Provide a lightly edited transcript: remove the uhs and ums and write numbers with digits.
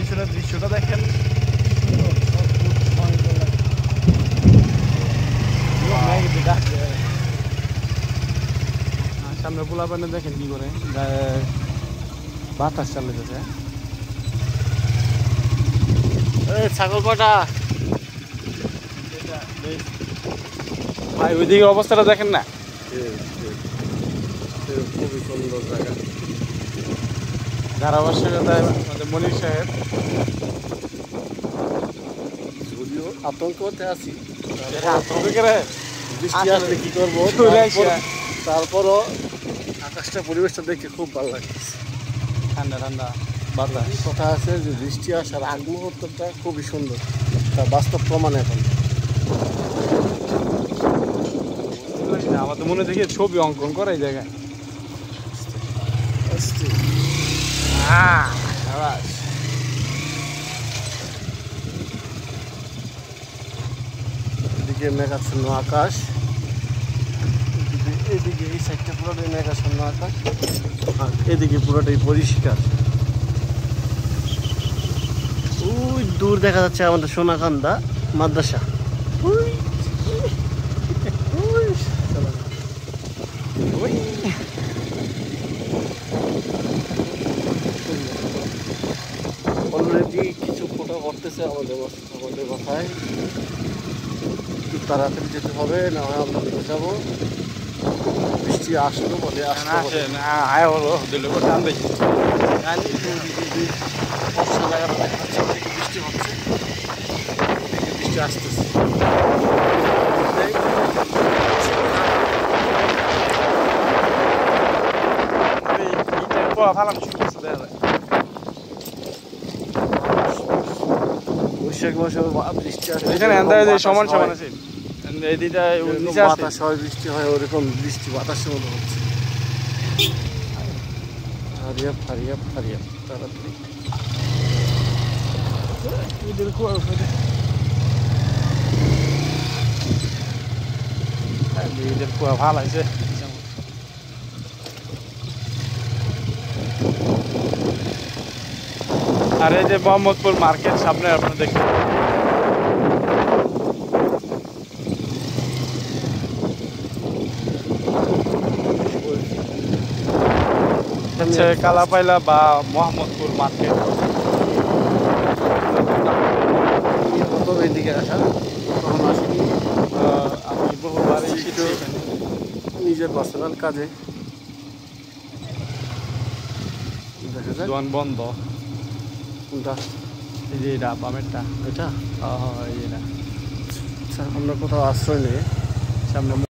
পিছনের দৃশ্যটা দেখেন, সামনে পোলা পানে দেখেন কি করে বাতাস চালে যাচ্ছে। ছাগল কটা ভাই ওইদিকে অবস্থাটা দেখেন না, খুবই সুন্দর জায়গা। ধারাভাষ্যকতায় আমাদের মনির সাহেব। যদিও আতঙ্কতে আছি, বৃষ্টি আসলে কি করবো, তারপরও আকাশটা পরিবেশটা দেখে খুব ভালো লাগছে। ঠান্ডা ঠান্ডা বাতাস। কথা আছে যে বৃষ্টি আসার আগ মুহূর্তটা খুবই সুন্দর, তার বাস্তব প্রমাণ এখন। আমাদের মনে দেখে ছবি অঙ্কন করে এই জায়গায়। এদিকে মেঘাচ্ছন্ন আকাশ, এদিকে এই সাইডটা পুরোটাই মেঘাচ্ছন্ন আকাশ, আর এদিকে পুরোটাই পরিষ্কার। ওই দূর দেখা যাচ্ছে আমাদের সোনাকান্দা মাদ্রাসা। অলরেডি কিছু ফোটা পড়তেছে আমাদের মাথায়। একটু তাড়াতাড়ি যেতে হবে, না হয় আমরা বেঁচে যাবো। বৃষ্টি আসলো বলে আসলে আয় হলো দিলে টান বেশি। বর্ষা জায়গাটা দেখা যাচ্ছে, ওদিকে বৃষ্টি হচ্ছে, ওদিকে বৃষ্টি আসতেছে। বৈশাখ মাসে বৃষ্টি আসে, এখানে সমান সমান আছে, এই দুইটা বাতাস হয়, বৃষ্টি হয়, ওরকম বৃষ্টি বাতাসের মতো হচ্ছে। হারিয়াপ হারিয়াপ হারিয়াপ তাড়াতাড়ি। কুয়া ভালো আছে। আর এই যে মোহাম্মদপুর মার্কেট সামনে আপনারা দেখতে হচ্ছে কালাপাইলা বা মোহাম্মদপুর মার্কেট। এদিকে আসা তখন আসিনি, আমি বহুবার এসেছি নিজের পার্সোনাল কাজে। দেখা যায় দোকান বন্ধ। কোনটা? এই যে এটা বামেরটা, এটা এই এটা আমরা কোথাও আশ্রয় নেই সামনে